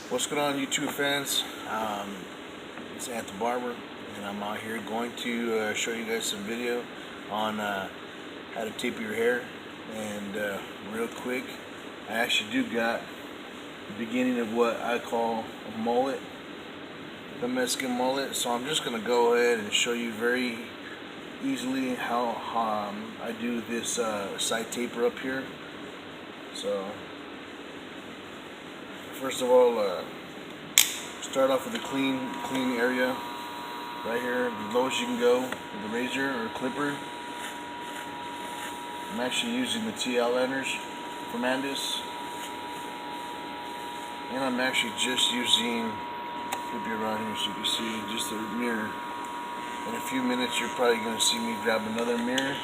What's going on, YouTube fans? It's Anthony Barber, and I'm out here going to show you guys some video on how to taper your hair. And real quick, I actually do got the beginning of what I call a mullet, the Mexican mullet. So I'm just gonna go ahead and show you very easily how I do this side taper up here. So first of all, start off with a clean area right here, the lowest you can go with a razor or a clipper. I'm actually using the TL liners from Andis, and I'm actually just using, flip you around here so you can see, just a mirror. In a few minutes you're probably going to see me grab another mirror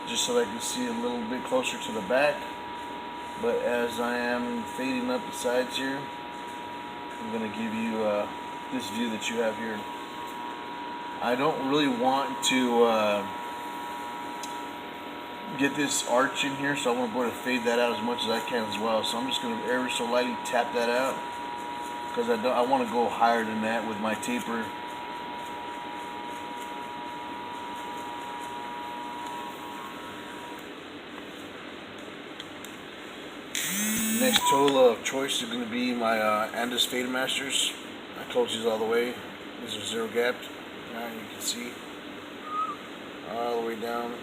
just so I can see a little bit closer to the back. But as I am fading up the sides here, I'm going to give you this view that you have here. I don't really want to get this arch in here, so I want to go ahead and fade that out as much as I can as well. So I'm just going to ever so lightly tap that out, because I want to go higher than that with my taper. Next tool of choice is going to be my Andis Fade Masters. I close these all the way. These are zero gapped. Now you can see all the way down.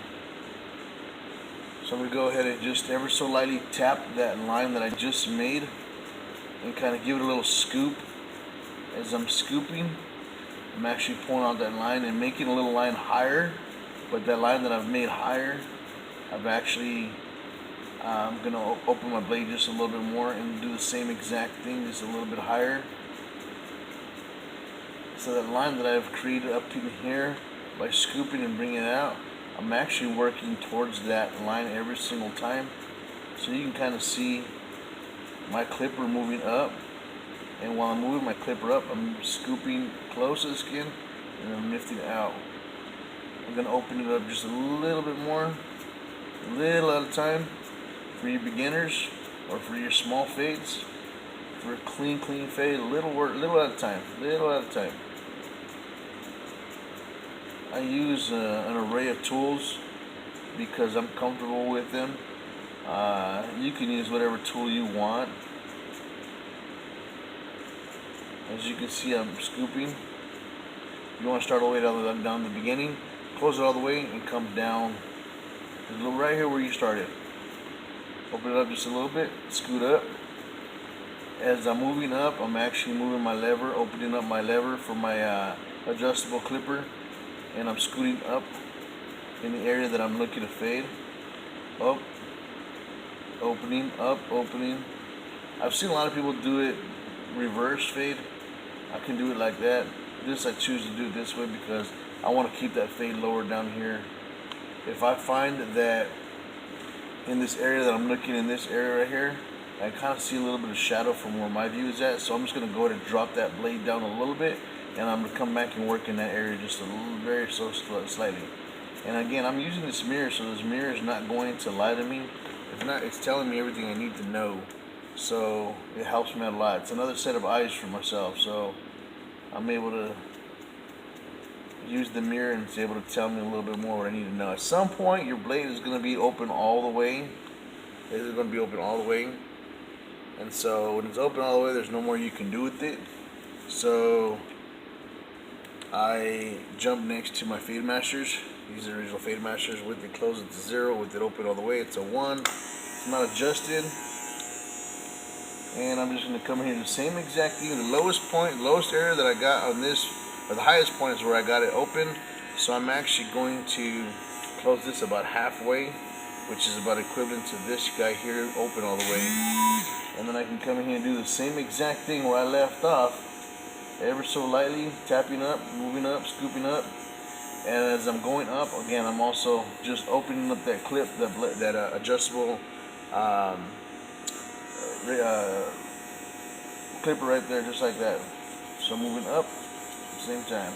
So I'm going to go ahead and just ever so lightly tap that line that I just made and kind of give it a little scoop. As I'm scooping, I'm actually pulling out that line and making a little line higher, but that line that I've made higher, I've actually I'm going to open my blade just a little bit more and do the same exact thing, just a little bit higher. So that line that I've created up in here, by scooping and bringing it out, I'm actually working towards that line every single time. So you can kind of see my clipper moving up, and while I'm moving my clipper up, I'm scooping close to the skin and I'm lifting it out. I'm going to open it up just a little bit more, a little at a time. For your beginners or for your small fades, for a clean fade, little at a time, I use an array of tools because I'm comfortable with them. You can use whatever tool you want. As you can see, I'm scooping. You want to start all the way down the beginning, close it all the way and come down right here where you started. Open it up just a little bit, scoot up. As I'm moving up, I'm actually moving my lever, opening up my lever for my adjustable clipper, and I'm scooting up in the area that I'm looking to fade. Up, opening, up, opening. I've seen a lot of people do it reverse fade. I can do it like that. I choose to do it this way because I want to keep that fade lower down here. If I find that in this area that I'm looking, in this area right here, I kind of see a little bit of shadow from where my view is at, so I'm just going to go ahead and drop that blade down a little bit, and I'm going to come back and work in that area just a little, very so slightly. And again, I'm using this mirror, so this mirror is not going to lie to me. If not, it's telling me everything I need to know, so it helps me a lot. It's another set of eyes for myself, so I'm able to use the mirror and it's able to tell me a little bit more what I need to know. At some point, your blade is going to be open all the way. It is going to be open all the way. And so when it's open all the way, there's no more you can do with it. So I jump next to my Fade Masters. These are the original Fade Masters with it closed at 0, with it open all the way. It's a 1. It's not adjusted. And I'm just going to come here to the same exact thing. The lowest point, lowest area that I got on this, or the highest point, is where I got it open. So I'm actually going to close this about halfway, which is about equivalent to this guy here, open all the way. And then I can come in here and do the same exact thing where I left off, ever so lightly, tapping up, moving up, scooping up. And as I'm going up, again, I'm also just opening up that clip, that adjustable clipper right there, just like that. So moving up at the same time.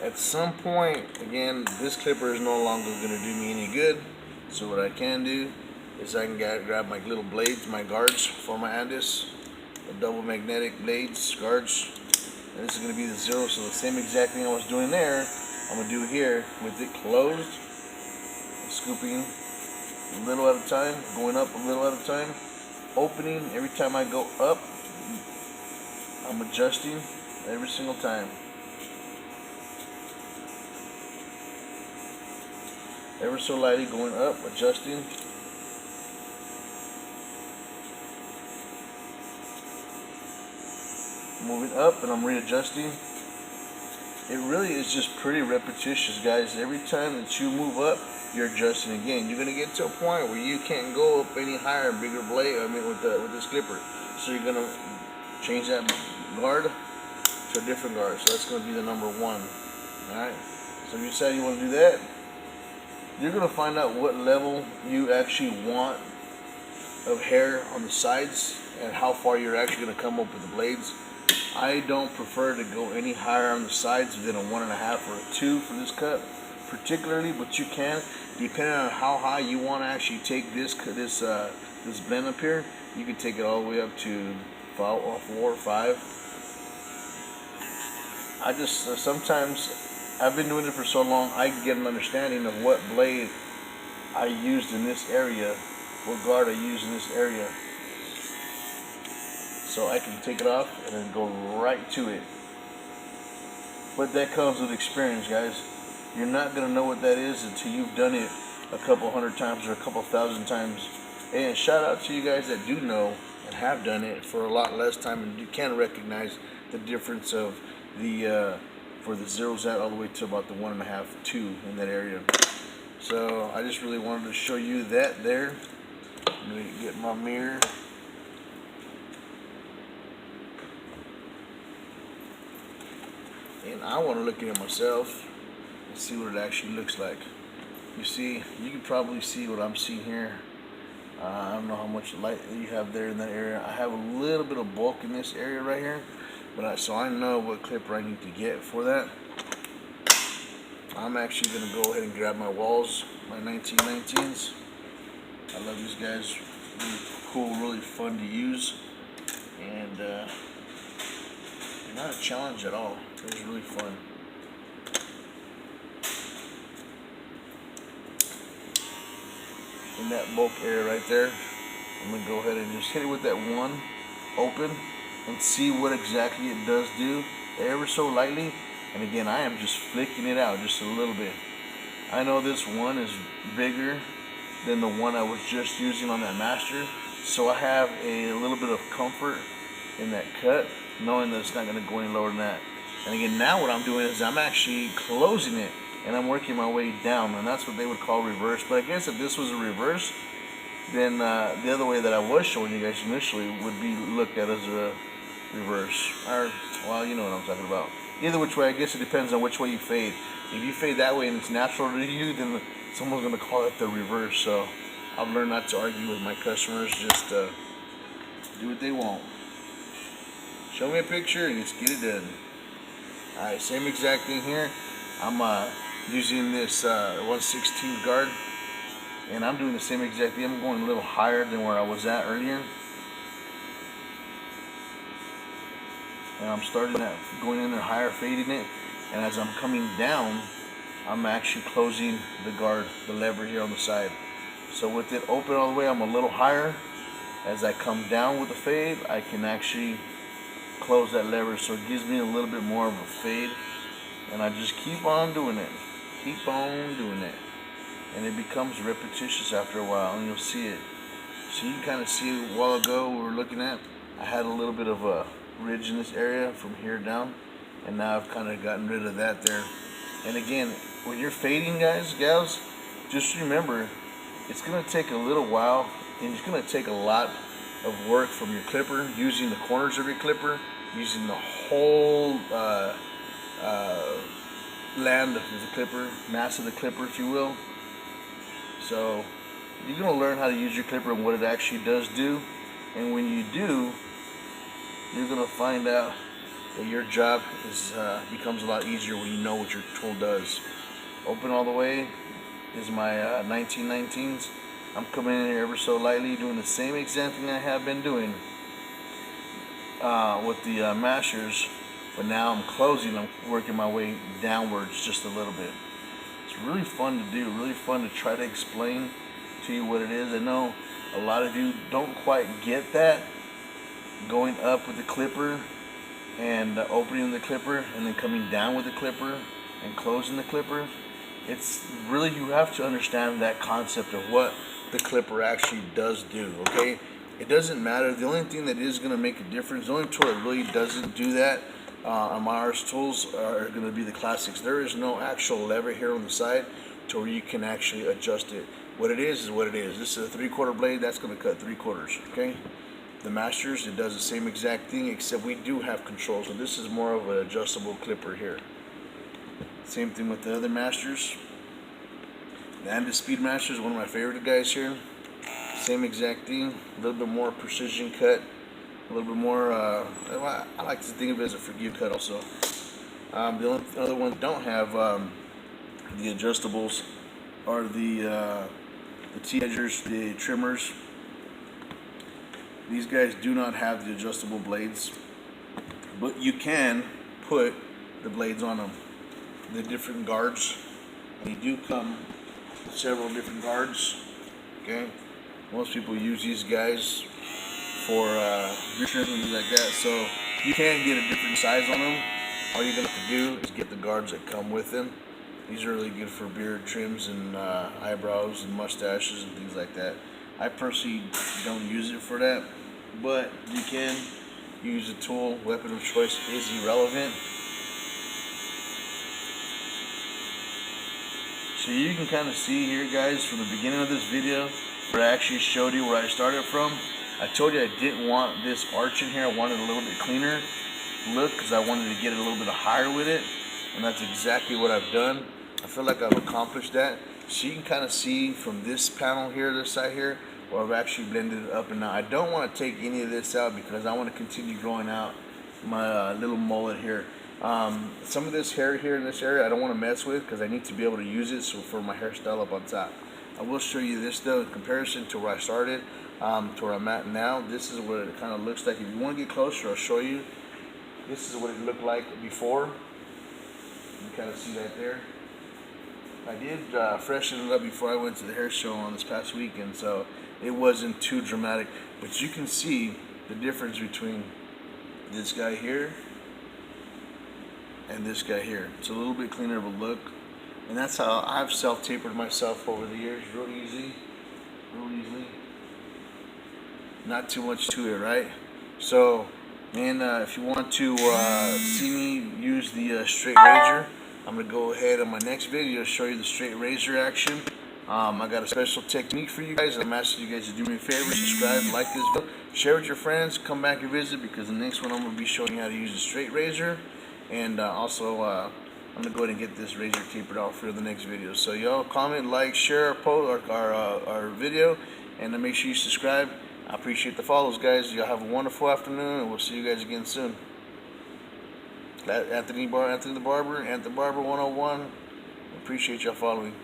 At some point, again, this clipper is no longer going to do me any good. So what I can do is I can grab my little blades, my guards for my Andis, the double magnetic blades, guards. And this is going to be the zero, so the same exact thing I was doing there, I'm going to do here with it closed, scooping a little at a time, going up a little at a time, opening every time I go up. I'm adjusting every single time. Ever so lightly going up, adjusting. Moving up, and I'm readjusting. It really is just pretty repetitious, guys. Every time that you move up, you're adjusting again. You're gonna get to a point where you can't go up any higher, bigger blade. With this clipper. So you're gonna change that guard to a different guard. So that's gonna be the number 1. All right. So if you decide you want to do that, you're gonna find out what level you actually want of hair on the sides and how far you're actually gonna come up with the blades. I don't prefer to go any higher on the sides than a 1.5 or a 2 for this cut, particularly. But you can, depending on how high you want to actually take this blend up here. You can take it all the way up to 4 or 5. I just sometimes I've been doing it for so long, I get an understanding of what blade I used in this area, what guard I used in this area. So I can take it off and then go right to it. But that comes with experience, guys. You're not going to know what that is until you've done it a couple hundred times or a couple thousand times. And shout out to you guys that do know and have done it for a lot less time, and you can recognize the difference of the for the zeros out all the way to about the 1.5, 2 in that area. So I just really wanted to show you that there. I'm going to get my mirror. And I want to look at it myself and see what it actually looks like. You see, you can probably see what I'm seeing here. I don't know how much light you have there in that area. I have a little bit of bulk in this area right here, but so I know what clipper I need to get for that. I'm actually going to go ahead and grab my walls, my 1919s. I love these guys. Really cool, really fun to use, and not a challenge at all. It was really fun. In that bulk area right there, I'm going to go ahead and just hit it with that 1 open and see what exactly it does do, ever so lightly. And again, I am just flicking it out just a little bit. I know this one is bigger than the one I was just using on that master, so I have a little bit of comfort in that cut, knowing that it's not going to go any lower than that. And again, now what I'm doing is I'm actually closing it and I'm working my way down, and that's what they would call reverse. But I guess if this was a reverse, then the other way that I was showing you guys initially would be looked at as a reverse. Or, well, you know what I'm talking about. Either which way, I guess it depends on which way you fade. If you fade that way and it's natural to you, then someone's going to call it the reverse. So I've learned not to argue with my customers, just do what they want. Show me a picture and just get it done. Alright, same exact thing here. I'm using this 1/16 guard, and I'm doing the same exact thing. I'm going a little higher than where I was at earlier. And I'm starting at going in there higher, fading it. And as I'm coming down, I'm actually closing the guard, the lever here on the side. So with it open all the way, I'm a little higher. As I come down with the fade, I can actually close that lever, so it gives me a little bit more of a fade. And I just keep on doing it. Keep on doing it. And it becomes repetitious after a while, and you'll see it. So you can kind of see a while ago we were looking at, I had a little bit of a ridge in this area from here down, and now I've kind of gotten rid of that there. And again, when you're fading, guys, gals, just remember, it's going to take a little while, and it's going to take a lot of work from your clipper, using the corners of your clipper, using the whole land of the clipper, mass of the clipper, if you will. So you're going to learn how to use your clipper and what it actually does do. And when you do, you're going to find out that your job is becomes a lot easier when you know what your tool does. Open all the way is my 1919s. I'm coming in here ever so lightly, doing the same exact thing I have been doing with the mashers, but now I'm closing. I'm working my way downwards just a little bit. It's really fun to do, really fun to try to explain to you what it is. I know a lot of you don't quite get that, going up with the clipper and opening the clipper and then coming down with the clipper and closing the clipper. It's really, you have to understand that concept of what the clipper actually does do, okay? It doesn't matter. The only thing that is going to make a difference, the only tool that really doesn't do that on my tools are going to be the classics. There is no actual lever here on the side to where you can actually adjust it. What it is what it is. This is a 3/4 blade. That's going to cut 3/4, okay? The masters, it does the same exact thing, except we do have controls. So this is more of an adjustable clipper here. Same thing with the other masters. And the speed master is one of my favorite guys here. Same exact thing, a little bit more precision cut, a little bit more, I like to think of it as a forgive cut also. The only other ones don't have the adjustables are the T-edgers, the trimmers. These guys do not have the adjustable blades, but you can put the blades on them. The different guards, they do come with several different guards, okay? Most people use these guys for trims and things like that, so you can get a different size on them. All you're gonna have to do is get the guards that come with them. These are really good for beard trims and eyebrows and mustaches and things like that. I personally don't use it for that, but you can use a tool. Weapon of choice is irrelevant. So you can kind of see here, guys, from the beginning of this video, where I actually showed you where I started from. I told you I didn't want this arch in here. I wanted a little bit cleaner look because I wanted to get it a little bit higher with it, and that's exactly what I've done. I feel like I've accomplished that. So you can kind of see from this panel here, this side here, where I've actually blended it up and down. I don't want to take any of this out because I want to continue growing out my little mullet here. Some of this hair here in this area I don't want to mess with because I need to be able to use it for my hairstyle up on top. I will show you this though in comparison to where I started to where I'm at now. This is what it kind of looks like. If you want to get closer, I'll show you. This is what it looked like before. You kind of see that there. I did freshen it up before I went to the hair show on this past weekend, so it wasn't too dramatic. But you can see the difference between this guy here and this guy here. It's a little bit cleaner of a look, and that's how I've self-tapered myself over the years, real easily. Not too much to it, right? So, and if you want to see me use the straight razor, I'm gonna go ahead on my next video show you the straight razor action. I got a special technique for you guys. I'm asking you guys to do me a favor, subscribe, like this video, share with your friends, come back and visit, because the next one I'm gonna be showing you how to use the straight razor. And also, I'm gonna go ahead and get this razor tapered off for the next video. So y'all comment, like, share our video, and make sure you subscribe. I appreciate the follows, guys. Y'all have a wonderful afternoon, and we'll see you guys again soon. Anthony the Barber 101. Appreciate y'all following.